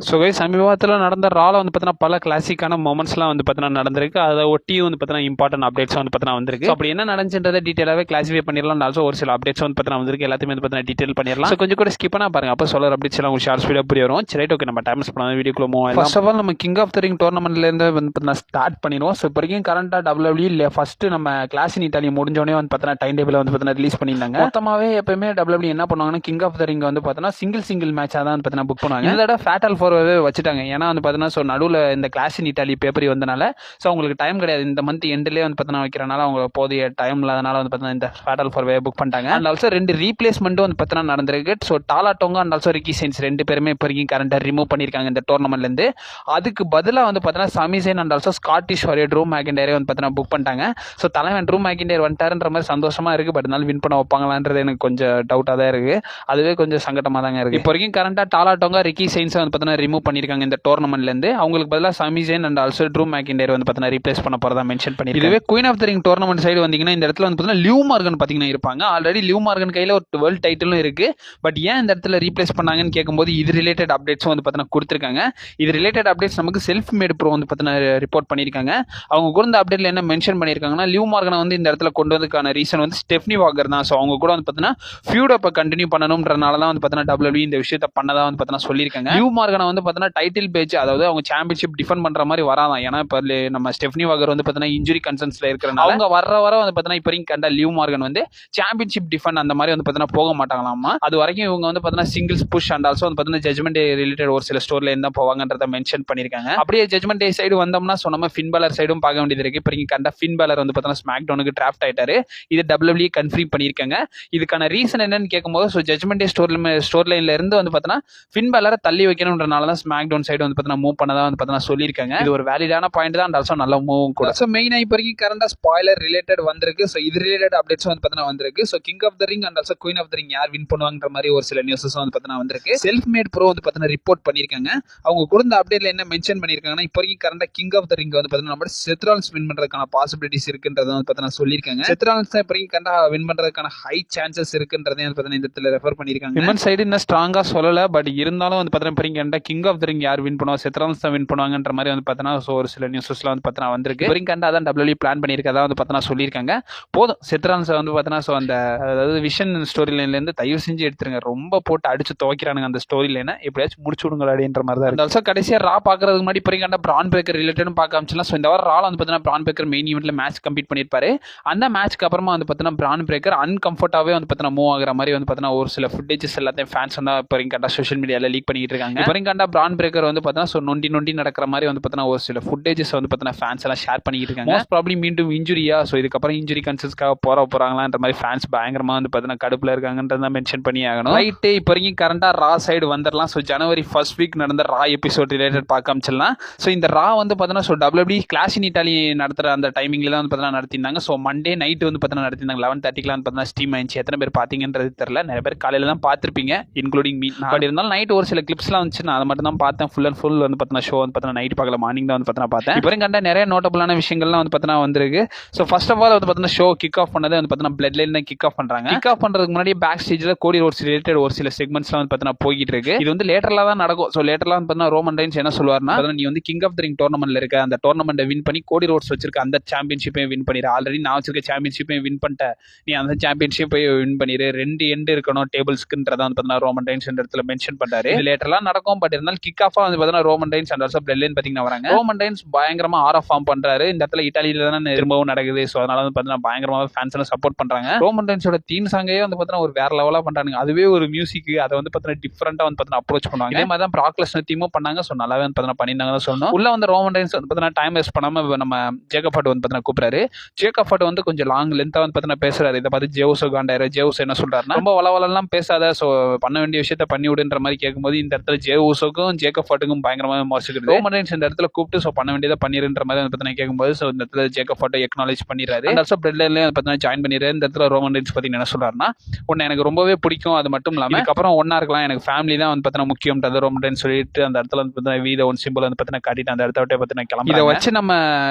So guys சமீபத்தில் நடந்த ரால வந்து பார்த்தீங்கன்னா பல கிளாசிக்கான மொமெண்ட்ஸ்லாம் வந்து பார்த்தீங்கன்னா நடந்திருக்கு. அதை ஒட்டியும் வந்து பார்த்தீங்கன்னா இம்பார்ட்டன்ட் அப்டேட்ஸ் வந்து பார்த்தீங்கன்னா வந்திருக்கு. அப்படி என்ன நடந்துன்றதை டீட்டெயிலாகவே கிளாசிஃபை பண்ணிடலாம். ஆல்சோ ஒரு சில அப்டேட்ஸ் வந்து பார்த்தீங்கன்னா வந்திருக்கு. எல்லாத்தையுமே வந்து பார்த்தீங்கன்னா டீட்டெயில் பண்ணிடலாம். ஸோ கொஞ்சம் கூட ஸ்கிப் பண்ணா பாருங்க. அப்போ சொல்கிற அப்டேட்ஸ் எல்லாம் உங்களுக்கு ஷார்ட் ஸ்பீடாக புரிய வரும். சரி, ஓகே, நம்ம டைம் ஸ்பெண்ட் பண்ண வீடியோக்குள்ள மூவ் ஆகலாம். ஃபர்ஸ்ட் ஆஃப் ஆல் நம்ம கிங் ஆஃப் த ரிங் டோர்னமெண்ட்லேருந்து வந்து பார்த்தீங்கன்னா ஸ்டார்ட் பண்ணிடுவோம். ஸோ இப்போ வரைக்கும் கரண்டாக WWE இல்லை ஃபர்ஸ்ட் நம்ம கிளாஸ் இன் இட்டாலி முடிஞ்சோடனே வந்து பார்த்தீங்கன்னா டைம் டேபிள் வந்து பார்த்தீங்கன்னா ரிலீஸ் பண்ணியிருந்தாங்க. மொத்தமாகவே எப்பயுமே WWE என்ன பண்ணுவாங்கன்னா கிங் ஆஃப் த ரிங் வந்து பார்த்தீங்கன்னா சிங்கிள் மேட்சாக தான் பார்த்தீங்கன்னா புக் பண்ணுவாங்க. இந்த தடவை ஃபேட்டல் ஃபோர் வச்சுட்டாங்க. ஏன்னா வந்து பார்த்தீங்கன்னா ஸோ நடுவில் இந்த கிளாஸ் இன் இட்டாலி பேப்பரி வந்தனால ஸோ அவங்களுக்கு டைம் கிடையாது. இந்த மந்த் எண்ட்லேயே வந்து பார்த்தீங்கன்னா வைக்கிறனால அவங்க போதிய டைம் இல்லாதனால வந்து பார்த்தீங்கன்னா இந்த ஃபேட்டல் ஃபோர் புக் பண்ணிட்டாங்க. அண்ட் ஆல்சோ 2 ரீப்ளேஸ்மெண்ட்டும் வந்து பார்த்தீங்கன்னா நடந்திருக்கு. So Tala Tonga and also Ricky Saints 2 பேருமே இப்போ வரைக்கும் கரண்டாக ரிமூவ் பண்ணியிருக்காங்க இந்த டோர்னமெண்ட்லேருந்து. அதுக்கு பதிலாக வந்து பார்த்தீங்கன்னா Sami Zayn and also Scottish warrior Drew மேக்கின்டயரை வந்து பார்த்தீங்கன்னா புக் பண்ணிட்டாங்க. ஸோ தலைவன் ட்ரூ மேக்கின்டயர் வந்துட்டாருன்ற மாதிரி சந்தோஷமா இருக்கு. பட் இருந்தாலும் வின் பண்ண வைப்பாங்களான்றது எனக்கு கொஞ்சம் டவுட்டாக தான் இருக்கு. அதுவே கொஞ்சம் சங்கட்டமாக தாங்க இருக்கு. இப்போ வரைக்கும் கரண்டாக டாலா டோங்கா ரிக்கி சைன்ஸை வந்து பார்த்தீங்கன்னா ரிமூவ் பண்ணியிருக்காங்க இந்த டோர்னமெண்ட்லேருந்து. அவங்களுக்கு பதிலாக Sami Zayn and also Drew McIntyre வந்து பார்த்தீங்கன்னா ரீப்ளேஸ் பண்ண போறதா மென்ஷன் பண்ணிருக்காங்க. இதுவே queen of the ring tournament side வந்தீங்கன்னா இந்த இடத்துல வந்து பார்த்தீங்கன்னா லியூ மார்கன் பார்த்தீங்கன்னா இருப்பாங்க. ஆல்ரெடி லியூ மார்கன் கையில் ஒரு வேர்ல்ட் டைட்டிலும் இருக்கு. பட் ஏன் இந்த இடத்துல ரீப்ளேஸ் பண்ணாங்கன்னு கேட்கும்போது இது ரிலேட்டட் அப்டேட்ஸும் வந்து பார்த்தீங்கன்னா கொடுத்துருக்காங்க. இது ரிலேட்டட் அப்டேட்ஸ் நமக்கு செல்ஃப் மேட் ப்ரோ வந்து பார்த்தீங்கன்னா ரிப்போர்ட் பண்ணியிருக்காங்க. அவங்க கூட இந்த அப்டேட்ல என்ன மென்ஷன் பண்ணியிருக்காங்கன்னா லியூ மார்கனை வந்து இந்த இடத்துல கொண்டு வந்ததுக்கான ரீசன் வந்து ஸ்டெஃப்னி வாக்கர் தான். ஸோ அவங்க கூட வந்து பார்த்தீங்கன்னா ஃபியூட் அப்போ கண்டினியூ பண்ணணும்ன்றனால தான் வந்து பார்த்தீங்கன்னா WWE இந்த விஷயத்தை பண்ணதா வந்து பார்த்தீங்கன்னா சொல்லியிருக்காங்க. லியூ மார்கனை வந்து பார்த்தீங்கன்னா டைட்டில் பேஜ், அதாவது அவங்க சாம்பியன்ஷிப் டிஃபெண்ட் பண்ற மாதிரி வராதான். ஏன்னா இப்போ நம்ம ஸ்டெஃப்னி வாக்கர் வந்து பார்த்தீங்கன்னா இன்ஜுரி கன்சர்ன்ஸ்ல இருக்கிறனால அவங்க வர வந்து பார்த்தீங்கன்னா இப்போ கண்ட லியூ மார்கன் வந்து சாம்பியன்ஷிப் டிஃபெண்ட் அந்த மாதிரி வந்து பார்த்தீங்கன்னா போக மாட்டாங்களாமா. அது வரைக்கும் இவங்க வந்து பார்த்தீங்கன்னா சிங்கிள்ஸ் புஷ் அண்ட் ஆல்சோ வந்து பார்த்தீங்கன்னா ஜட்மெண்ட் டே ரிலேட்டட் ஒரு சில ஸ்டோர்ல இருந்தா போவாங்கன்றத மென்ஷன் பண்ணியிருக்காங்க. அப்படியே ஜட்மெண்ட் டே சைடு வந்தோம்னா சொன்ன ஃபின் பேலர் சைடும் பார்க்க வேண்டியது இருக்கு. இப்போ கண்ட ஃபின் பேலர் வந்து பார்த்தீங்கன்னா ஸ்மாக் டவுனுக்கு டிராஃப்ட் ஆயிட்டாரு. இது WWE கன்ஃபார்ம் பண்ணியிருக்காங்க. இதுக்கான ரீசன் என்னன்னு கேட்கும்போது ஸோ ஜட்மெண்ட் டே ஸ்டோர் லைன்ல இருந்து வந்து பார்த்தீங்கன்னா ஃபின் பேலரை தள்ளி வைக்கணும்ன்றனால தான் ஸ்மாக் டவுன் சைடு வந்து பார்த்தீங்கன்னா மூவ் பண்ணதா வந்து பார்த்தீங்கன்னா சொல்லியிருக்காங்க. இது ஒரு வேலிடான பாயிண்ட் தான். ஆல்சோ நல்ல மூவும் கூட. ஸோ மெயினாக இப்போ வரைக்கும் கரண்டா ஸ்பாய்லர் ரிலேட்டட் வந்திருக்கு. ஸோ இது ரிலேட்டட் அப்டேட்ஸ் வந்து பார்த்தீங்கன்னா வந்திருக்கு. So king of the ring and also queen of the ring யார் வின் பண்ணுவாங்கன்ற மாதிரி ஒரு சில நியூஸஸ் வந்து பார்த்தீங்கன்னா வந்திருக்கு. செல்ஃப் மேட் ப்ரோ வந்து பார்த்தீங்கன்னா ரிப்போர்ட் பண்ணியிருக்காங்க. அவங்க கொடுத்த அப்டேட்ல என்ன மென்ஷன் பண்ணியிருக்காங்கன்னா இப்போ வரைக்கும் கரண்டா கிங் ஆஃப் த ரிங் வந்து பார்த்தீங்கன்னா நம்ம செத்ரால்ஸ் வின் பண்றதுக்கான பாசிபிலிட்டிஸ் இருக்குன்றத வந்து பார்த்தீங்கன்னா சொல்லியிருக்காங்க. செத்ரால்ஸ் தான் இப்போ வரைக்கும் கரண்டா வின் பண்றதுக்கான ஹை சான்சஸ் இருக்குன்றதை வந்து பார்த்தீங்கன்னா இந்த இடத்துல ரெஃபர் பண்ணியிருக்காங்க. விமன் சைடு இன்னும் ஸ்ட்ராங்கா சொல்லல. பட் இருந்தாலும் வந்து பார்த்தீங்கன்னா கிங் ஆஃப் த ரிங் யார் வின் பண்ணுவா, செத்ரால்ஸ் தான் வின் பண்ணுவாங்கன்ற மாதிரி வந்து பார்த்தீங்கன்னா ஒரு சில நியூஸஸ்லாம் வந்து பார்த்தீங்கன்னா வந்திருக்கு. வரைக்கும் கண்டா தான் WWE பிளான் பண்ணியிருக்கதா வந்து பார்த்தீங்கன்னா சொல்லியிருக்காங்க. போதும் செத்ரால்ஸ் வந்து பார்த்தீங்கன்னா ஸோ அந்த அதாவது விஷன் ஸ்டோரி லைன்லேருந்து தயவு செஞ்சு எடுத்துருங்க. ரொம்ப போட்டு அடிச்சு துவைக்கிறானுங்க அந்த ஸ்டோரி லைனை. எப்படியாச்சும் முடிச்சு விடுங்க அப்படின்ற மாதிரி தான். ஆல்சோ கடைசியாக ரா பார்க்கறதுக்கு முன்னாடி இப்போ கண்ட பிரான் பிரேக்கர் ரிலேட்டடும் பார்க்க ஆரம்பிச்சலாம். ஸோ இந்த வாரம் ரால வந்து பார்த்தீங்கன்னா பிரான் பிரேக்கர் மெயின் ஈவெண்ட்ல மேட்ச் கம்ப்ளீட் பண்ணியிருப்பாரு. அந்த மேட்ச்க்கு அப்புறமா வந்து பார்த்தீங்கன்னா பிரான் பிரேக்கர் அன்கம்ஃபர்டாவே வந்து பார்த்தீங்கன்னா மூவ் ஆகிற மாதிரி வந்து பார்த்தீங்கன்னா ஒரு சில ஃபுட்டேஜஸ் எல்லாத்தையும் ஃபேன்ஸ் வந்து இப்போ கண்டா சோஷியல் மீடியாவில் லீக் பண்ணிட்டு இருக்காங்க. இப்போ கண்டா பிரான் பிரேக்கர் வந்து பார்த்தீங்கன்னா ஸோ நொண்டி நடக்கிற மாதிரி வந்து பார்த்தீங்கன்னா ஒரு சில ஃபுட்டேஜஸ் வந்து பார்த்தீங்கன்னா ஃபேன்ஸ் எல்லாம் ஷேர் பண்ணிட்டு இருக்காங்க. மோஸ்ட் ப்ராபப்லி மீண்டும் இன்ஜுரியா, ஸோ இதுக்கப்புறம் இன்ஜுரி கன்சர்ன்ஸ்க்காக போறாங்களான்ற மாதிரி ஃபேன்ஸ் பயங்கரமா வந்து பார்த்தீங்கன்னா கடுப்புல இருக்காங்கன்றத மென்ஷன் பண்ணி ஆகணும். ரைட்டு, இப்போ வரைக்கும் கரண்டா ரா சைடு வந்துடலாம். ஸோ ஜனவரி ஃபர்ஸ்ட் வீக் நடந்த ரா எபிசோட் ரிலேட்டட் பார்க்க ஆரம்பிச்சிடலாம். ஸோ இந்த ரா வந்து பார்த்தீங்கன்னா so WWE Clash in Italy நடத்துற அந்த டைமிங்ல தான் வந்து பார்த்தீங்கன்னா நடத்திருந்தாங்க. ஸோ மண்டே நைட் வந்து பார்த்தீங்கன்னா நடத்திருந்தாங்க. 11:30 வந்து பார்த்தீங்கன்னா ஸ்ட்ரீம் ஆயிடுச்சு. எத்தனை பேர் பார்த்தீங்கன்றது தெரியல. நிறைய பேர் காலையில தான் பார்த்துருப்பீங்க, இன்க்ளூடிங் மீ. பட் இருந்தாலும் நைட் ஒரு சில கிளிப்ஸ்லாம் வந்துச்சு. நான் அதை மட்டும் தான் பார்த்தேன். ஃபுல் அண்ட் ஃபுல் வந்து பார்த்தீங்கன்னா ஷோ வந்து பார்த்தீங்கன்னா நைட் பார்க்கல, மார்னிங் தான் வந்து பார்த்தீங்கன்னா பார்த்தேன். இப்போ கண்ட நிறைய நோட்டபிளான விஷயங்கள்லாம் வந்து பார்த்தீங்கன்னா வந்திருக்கு. ஸோ ஃபர்ஸ்ட் ஆஃப் ஆல் வந்து பார்த்தீங்கன்னா ஷோ கிக் ஆஃப் பண்ணதை வந்து பார்த்தீங்கன்னா பிளட் லைன் தான் கிக் ஆஃப் பண்றாங்க. கிக் ஆஃப் பண்றதுக்கு முன்னாடி பேக் ஸ்டேஜ்ல கோடி ரோட்ஸ் ரிலேட்டட் ஒரு சில செக்மெண்ட்ஸ்லாம் வந்து பார்த்தீங்கன்னா போயிட்டு இருக்கு. இது வந்து லேட்டரலா தான் நடக்கும். ஸோ லேட்டரலா வந்து பார்த்தீங்கன்னா ரோமன் ரெயின்ஸ் என்ன சொல்லுவாருன்னா, நீ வந்து கிங் ஆஃப் த ரிங் டோர்னமெண்ட்ல இருக்க, அந்த டோர்னமெண்ட்டை வின் பண்ணி கோடி ரோட்ஸ் வச்சிருக்க அந்த சாம்பியன்ஷிப்பையும் வின் பண்ணிடு. ஆல்ரெடி நான் வச்சிருக்க சாம்பியன்ஷிப்பையும் வின் பண்ணிட்ட, நீ அந்த சாம்பியன்ஷிப்பையும் வின் பண்ணிடு. 2 எண்ட் இருக்கணும் டேபிள்ஸ்க்குன்றத வந்து பார்த்தீங்கன்னா ரோமன் ரெயின்ஸ் இந்த இடத்துல மென்ஷன் பண்றாரு. இது லேட்டரலா நடக்கும். பட் இருந்தாலும் கிக் ஆஃபா வந்து பார்த்தீங்கன்னா Roman Reigns and also blood line பார்த்தீங்கன்னா வராங்க. ரோமன் ரெயின்ஸ் பயங்கரமா ஆஃப் ஃபார்ம் பண்றாரு. இந்த இடத்துல இட்டாலியில தானே திரும்பவும் நடக்குது. ஸோ அதனால வந்து பார்த்தீங்கன்னா பயங்கரமாக ஃபேன்ஸ் எல்லாம் சப்போர்ட் பண்றாங்க. ரோமன் ரெயின்ஸோட தீம் சாங்கே வந்து பார்த்தீங்கன்னா ஒரு வேற லெவலா பண்றாங்க. அதுவே ஒரு மியூசிக், அதை வந்து பார்த்தீங்கன்னா டிஃப்ரெண்டா வந்து பார்த்தீங்கன்னா அப்ரோச் பண்ணுவாங்க. இதே மாதிரி தான் ப்ராக் லெஸ்னர் டீமும் பண்ணாங்க. ஸோ நல்லாவே வந்து பார்த்தீங்கன்னா பண்ணியிருந்தாங்க சொல்லணும். உள்ள வந்து ரோமன் ரெயின்ஸ் வந்து பார்த்தீங்கன்னா டைம் வேஸ்ட் பண்ணாம நம்ம ஜேக்கப் ஹார்ட் வந்து பார்த்தீங்கன்னா கூப்பிடுறாரு. ஜேக்கப் ஹார்ட் வந்து கொஞ்சம் லாங் லென்த்தா வந்து பார்த்தீங்கன்னா பேசுறாரு. இதை பார்த்து ஜேவுஸோ காண்டாயிரு. ஜேவுஸ் என்ன சொல்றாருன்னா, ரொம்ப வளவலாம் பேசாத, ஸோ பண்ண வேண்டிய விஷயத்த பண்ணி விடுன்ற மாதிரி கேட்கும்போது இந்த இடத்துல ஜேவுஸோக்கும் ஜேக்கப் ஹார்ட்டுக்கும் பயங்கரமாக மோசிக்கிறது. ரோமன் ரெயின்ஸ் இந்த இடத்துல கூப்பிட்டு ஸோ பண்ண வேண்டியதை பண்ணிருன்ற மாதிரி வந்து பார்த்தீங்கன்னா கேட்கும்போது ஸோ இந்த இடத்துல ஜேக்கப் ஹார்ட்டை எக்னாலேஜ் பண்ணிடுறாரு. அண்ட் ஆல்சோ பிளட் லைன்லயே பார்த்தீங்கன்னா ஜாயின் பண்ணிடுறாரு. இந்த இடத்துல ரோமன் ரெயின்ஸ் பார்த்தீங்கன்னா என்ன சொல்றாருன்னா, உன்னை எனக்கு ரொம்பவே பிடிக்கும், அது மட்டும் இல்லாமல் இதுக்கப்புறம் ஒன்னா இருக்கலாம், எனக்கு ஃபேமிலி தான் வந்து பார்த்தீங்கன்னா முக்கியம்ன்றது ரோமன் ரெயின்ஸ் சொல்லிட்டு அந்த இடத்துல வந்து பார்த்தீங்கன்னா வீத ஒன் சிம்பிள் வந்து பார்த்தீங்கன்னா காட்டிட்டு அந்த இடத்த விட்டு பார்த்தீங்கன்னா கிளம்பி இதை வச்சு நம்ம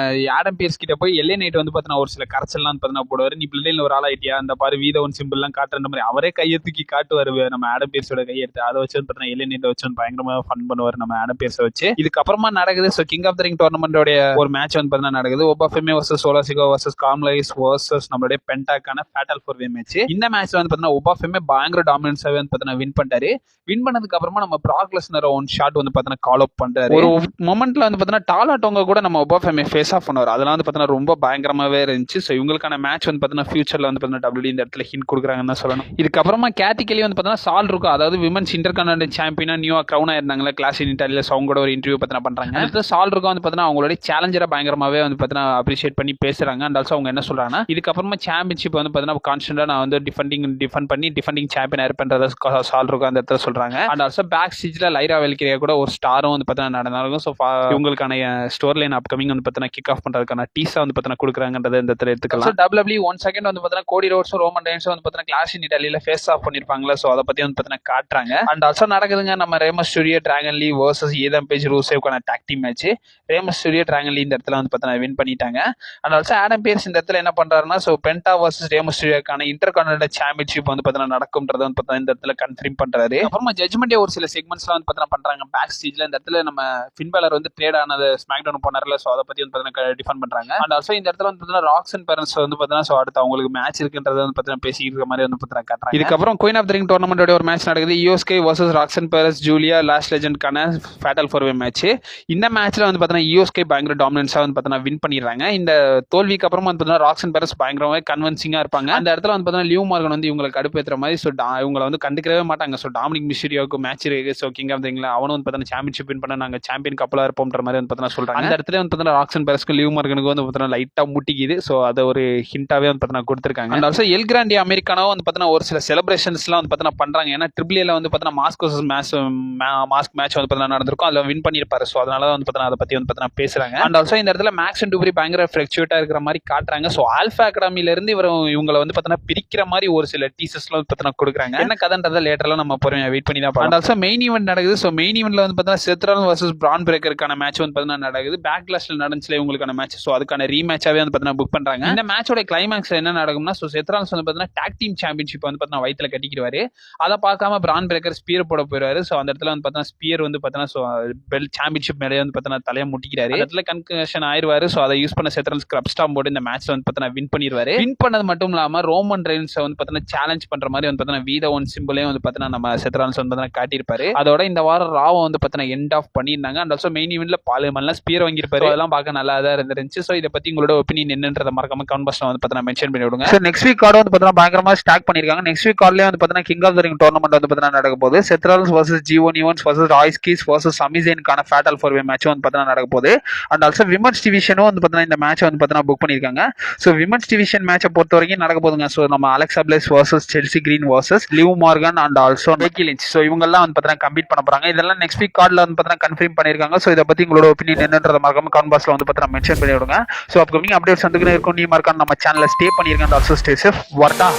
ஆடம் பியர்ஸ் கிட்ட போய் எல்ஏ நைட் வந்து பார்த்தீங்கன்னா ஒரு சில கரைச்சல்லாம் பார்த்தீங்கன்னா போடுவாரு. நீ பிளட் லைன்ல ஒரு ஆள் ஆயிட்டியா, அந்த பாரு வீத ஒன் சிம்பிள்லாம் காட்டுற மாதிரி அவரே கையை தூக்கி காட்டுவாரு. நம்ம ஆடம் பியர்ஸோட கையெடுத்து அதை வச்சு பார்த்தீங்கன்னா எல்ஏ நைட் வச்சு பயங்கரமா ஃபன் பண்ணுவார் நம்ம ஆடம் பியர்ஸை வச்சு. இதுக்கப்புறமா நடக்குது so king of the ring டோர்னமெண்டோடைய ஒரு மேட்ச் வந்து பார்த்தீங்கன்னா நடக்குது. ஒபாஃபெமே வர்சஸ் சோலாசிகோ வர்சஸ் காம்லைஸ் வர்சஸ் நம்மளுடைய பென்டாக்கான ஃபேட்டல் 4-வே மேட்ச். இந்த மேட்ச்ல வந்து பார்த்தீங்கன்னா ஒபாஃபெமே பயங்கர டாமினன்ஸாவே வந்து பார்த்தீங்கன்னா வின் பண்ணிட்டாரு. வின் பண்ணதுக்கு அப்புறமா நம்ம பிராக் லெஸ்னர் ஒன் ஷாட் வந்து பார்த்தீங்கன்னா கால் அப் பண்றாரு. ஒரு மொமெண்ட்ல வந்து பார்த்தீங்கன்னா டாலா டோங்கா கூட நம்ம ஒபாஃபெமே ஃபேஸ் ஆஃப் பண்ணுவார். அதெல்லாம் வந்து பார்த்தீங்கன்னா ரொம்ப பயங்கரமாவே இருந்துச்சு. ஸோ இவங்களுக்கான மேட்ச் வந்து பார்த்தீங்கன்னா ஃபியூச்சர்ல வந்து பார்த்தீங்கன்னா WWE இந்த இடத்துல ஹிண்ட் கொடுக்குறாங்கன்னு தான் சொல்லணும். இதுக்கப்புறமா கேத்தி கெலி வந்து பார்த்தீங்கன்னா சால் இருக்கும், அதாவது விமன்ஸ் இன்டர்கான்டினென்டல் சாம்பியனா நியூ க்ரௌன் ஆயிருந்தாங்களா கிளாஸ் இன் இட்டாலியில. ஸோ அவங்களோட ஒரு இன்டர்வியூ பார்த்தீங்கன்னா பண்றாங்க. அடுத்து சால் இருக்கும் வந்து பார்த்தீங்கன்னா அவங்களுடைய சேலஞ்சரை பயங்கரமாவே வந்து பார்த்தீங்கன்னா அப்ரிஷியேட் பண்ணி பேசுறாங்க. அண்ட் ஆல்சோ அவங்க என்ன சொல்றாங்கன்னா இதுக்கப்புறமா சாம்பியன்ஷிப் வந்து பார்த்தீங்கன்னா கான்ஸ்டன்டா நான் வந்து டிஃபெண்டிங் சாம்பியன் இருப்பேன்றத சால் இருக்கும் அந்த இடத்துல சொல்றாங்க. அண்ட் ஆல்சோ பேக் ஸ்டேஜ்ல லைரா வெல்கிரியா கூட ஒரு ஸ்டாரும் வந்து பார்த்தீங்கன்னா நடந்தாலும் ஸோ இவங்களுக்கான ஸ்டோர் லைன் அப்கமிங் வந்து பார்த்தீங்கன்னா கிக் ஆஃப் பண்றதுக்கான டீஸா வந்து பார்த்தீங்கன்னா கொடுக்குறாங்கன்றத இந்த இடத்துல எடுத்துக்கலாம். WWE 1 செகண்ட் வந்து பார்த்தீங்கன்னா கோடி ரோட்ஸும் ரோமன் ரெயின்ஸும் வந்து பார்த்தீங்கன்னா கிளாஸ் இன் இட்டாலியில ஃபேஸ் ஆஃப் பண்ணிருப்பாங்களா. ஸோ அதை பத்தி வந்து பார்த்தீங்கன்னா காட்டுறாங்க. அண்ட் ஆல்சோ நடக்குதுங்க நம்ம Rey Mysterio Dragon Lee versus Adam Page ரூசேவ்க்கான tag team match. Rey Mysterio Dragon Lee இந்த இடத்துல வந்து பார்த்தீங்கன்னா வின் பண்ணிட்டாங்க. அண்ட் ஆல்சோ ஆடம் பியர்ஸ் இந்த இடத்துல என்ன பண்றாருன்னா ஸோ பென்டா வர்சஸ் ரேமஸ் ஸ்டூடியோக்கான இன்டர்கான்டினென்டல் சாம்பியன்ஷிப் வந்து பார்த்தீங்கன்னா நடக்கும்ன்றத வந்து பார்த்தீங்கன்னா இந்த இடத்துல கன்ஃபார்ம் பண்றாரு. அப்புறமா ஜட்ஜ்மெண்டே ஒரு சில செக்மெண்ட்ஸ்லாம் வந்து பார்த்தீங்கன்னா பண்றாங்க பேக் ஸ்டேஜ்ல. இந்த இடத்துல நம்ம ஃபின் பேலர் வந்து ட்ரேட் ஆனது ஸ்மாக் டவுன் போனார்ல. ஸோ அதை பத்தி வந்து பார்த்தீங்கன்னா டிஃபெண்ட் பண்றாங்க. அண்ட் ஆல்சோ இந்த இடத்துல வந்து பார்த்தீங்கன்னா ராக்ஸ் அண்ட் பேரன்ஸ் வந்து பார்த்தீங்கன்னா ஸோ அடுத்து அவங்களுக்கு மேட்ச் இருக்குன்றத வந்து பார்த்தீங்கன்னா பேசிக்கிற மாதிரி வந்து பார்த்தீங்கன்னா காட்டுறாங்க. இதுக்கப்புறம் குயின் ஆஃப் த ரிங் டோர்னமெண்டோட ஒரு மேட்ச் நடக்குது. Iyo Sky versus Roxanne Perez Julia last லெஜெண்ட்கான ஃபேட்டல் 4-வே மேட்ச். இந்த மேட்ச்ல வந்து பார்த்தீங்கன்னா யோஸ்கே பயங்கர டாமினன்ஸா வந்து பார்த்தீங்கன்னா வின் பண்ணிடுறாங்க. இந்த தோல்விக்கு அப்புறமா வந்து பார்த்தீங்கன்னா ராக்ஸ் அண்ட் பேரன்ஸ் பயங்கரமாக கன்வென்சிங்கா இருப்பாங்க. அந்த இடத்துல வந்து பார்த்தீங்கன்னா லியூ மார்கன் வந்து இவங்களுக்கு கடுப்பேற்றுற மாதிரி ஸோ இவங்களை வந்து கண்டுக்கவே மாட்டாங்க. ஸோ டாமினிக் மிஸ்டீரியோவுக்கு மேட்ச் இருக்கு. ஸோ கிங் ஆஃப் த ரிங்ல அவனும் வந்து பார்த்தீங்கன்னா சாம்பியன்ஷிப் வின் பண்ண நாங்கள் சாம்பியன் கப்பலா இருப்போம்ன்ற மாதிரி வந்து பார்த்தீங்கன்னா சொல்றாங்க. அந்த இடத்துல வந்து பார்த்தீங்கன்னா ராக்ஸ் அண்ட் பேரன்ஸ்க்கு லியூ மார்கனுக்கு வந்து பார்த்தீங்கன்னா லைட்டா முட்டிக்குது. ஸோ அதை ஒரு ஹிண்டாவே வந்து பார்த்தீங்கன்னா கொடுத்துருக்காங்க. And also L Kranti Americano வந்து பார்த்தீங்கன்னா ஒரு சில செலிப்ரேஷன்ஸ்லாம் வந்து பார்த்தீங்கன்னா பண்றாங்க. ஏன்னா ட்ரிபிள் ஏல வந்து பார்த்தீங்கன்னா மாஸ்க் மேட்ச் வந்து பார்த்தீங்கன்னா நடந்திருக்கும். அதில் வின் பண்ணியிருப்பாரு. ஸோ அதனால வந்து பார்த்தீங்கன்னா அதை பத்தி வந்து பார்த்தீங்கன்னா பேசுறாங்க. அண்ட் ஆல்சோ இந்த இடத்துல மேக்ஸ் அண்ட் டூப்ரி பயங்கர ஃபிளக்சுவேட்டா இருக்கிற மாதிரி காட்டுறாங்க. ஸோ ஆல்ஃபா அகாடமில இருந்து இவங்களை வந்து பார்த்தீங்கன்னா பிரிக்கிற மாதிரி ஒரு சில டீசர்ஸ்லாம் வந்து பார்த்தீங்கன்னா கொடுக்குறாங்க. என்ன கதைன்றதை லேட்டர்லாம் நம்ம பொறுமையா வெயிட் பண்ணி தான் பார்க்கலாம். அண்ட் ஆல்சோ மெயின் ஈவென்ட் நடக்குது. ஸோ மெயின் ஈவென்ட்ல வந்து பார்த்தீங்கன்னா செத்ரால் வர்சஸ் பிரான் பிரேக்கருக்கான மேட்ச் வந்து பார்த்தீங்கன்னா நடக்குது. பேக்லாஷ்ல நடந்துச்சுல இவங்களுக்கான மேட்ச். ஸோ அதுக்கான ரீமேட்சாவே வந்து பார்த்தீங்கன்னா புக் பண்றாங்க. இந்த மேட்சோட கிளைமேக்ஸ் என்ன நடக்கும்னா ஸோ செத்ரால்ஸ் வந்து பார்த்தீங்கன்னா டாக் டீம் சாம்பியன்ஷிப் வந்து பார்த்தீங்கன்னா வயிற்றுல கட்டிக்கிடுவாரு. அதை பார்க்காம பிரான் பிரேக்கர் ஸ்பியர் போட போயிடுவாரு. ஸோ அந்த இடத்துல வந்து பார்த்தீங்கன்னா ஸ்பியர் வந்து பார்த்தீங்கன்னா ஸோ பெல் சாம்பியன்ஷிப் மேலே வந்து பார்த்தீங்கன்னா தலையை முட்டிக்கிறாரு. அந்த இடத்துல கன்கஷன் ஆயிருவாரு. ஸோ அதை யூஸ் பண்ண செத்ரால்ஸ் கிரப் ஸ்டாம் போட்டு இந்த மேட்ச்ல வந்து பார்த்தீங்கன்னா வின் பண்ணிடுவாரு. வின் பண்ணது மட்டும் இல்லாம ரோமன் ரெயின்ஸை வந்து பார்த்தீங்கன்னா சேலஞ்ச் பண்ற மாதிரி வந்து பார்த்தீங்கன்னா வீத ஒன் சிம்பிளையும் வந்து பார்த்தீங்கன்னா நம்ம செத்ரால்ஸ் வந்து பார்த்தீங்கன்னா காட்டியிருப்பாரு. அதோட இந்த வாரம் ராவ் வந்து பார்த்தீங்கன்னா எண்ட் ஆஃப் பண்ணியிருந்தாங்க. அண்ட் ஆல்சோ மெயின் ஈவென்ட்ல பாலிமன்லாம் ஸ்பியர் வாங்கியிருப்பாரு. அதெல்லாம் பார்க்க நல்லா தான் இருந்துச்சு. ஸோ இதை பத்தி உங்களோட ஒப்பீனியன் என்னன்றத மறக்காம கமெண்ட் பாக்ஸ்ல வந்து பார்த்தீங்கன்னா மென்ஷன் பண்ணி விடுங்க. ஸோ நெக்ஸ்ட் வீக் கார்டு வந்து பார்த்தீங்கன்னா பயங்கரமா ஸ்டாக் பண்ணிருக்காங்க. நெக்ஸ்ட் வீக் கார்ட்லயே வந்து பார்த்தீங்கன்னா king of the ring tournament வந்து பார்த்தீங்கன்னா நடக்க போகுது. செத்ரால்ஸ் வர்சஸ் ஜி1 ஈவன்ஸ் வர்சஸ் ராய்ஸ் கீஸ் வர்சஸ் சமிசேனுக்கான ஃபேட்டல் 4-வே மேட்ச் வந்து பார்த்தீங்கன்னா நடக்க போகுது. அண்ட் ஆல்சோ விமன்ஸ் டிவிஷனும் வந்து பார்த்தீங்கன்னா இந்த மேட்ச் வந்து பார்த்தீங்கன்னா புக் பண்ணிருக்காங்க. ஸோ விமன்ஸ் டிவிஷன் மேட்சை பொறுத்த வரைக்கும் நடக்க போதுங்க. ஸோ நம்ம Alexa place versus Chelsea green versus live Morgan and also Peggy lynch. So இவங்கெல்லாம் வந்து பார்த்தீங்கன்னா கம்பீட் பண்ண போறாங்க. இதெல்லாம் நெக்ஸ்ட் வீக் கார்டில் வந்து பார்த்தீங்கன்னா கன்ஃபார்ம் பண்ணிருக்காங்க. ஸோ இதை பத்தி உங்களோட ஒப்பீனியன் என்னன்றத மறக்காம கமெண்ட் பாக்ஸ்ல வந்து பார்த்தீங்கன்னா மென்ஷன் பண்ணி விடுங்க. ஸோ அப்கமிங் அப்டேட்ஸ் வந்துக்கிட்டே இருக்கும். நீ மறக்காம நம்ம சேனலை ஸ்டே பண்ணிருக்கேன். Also stay safe. வர்டா.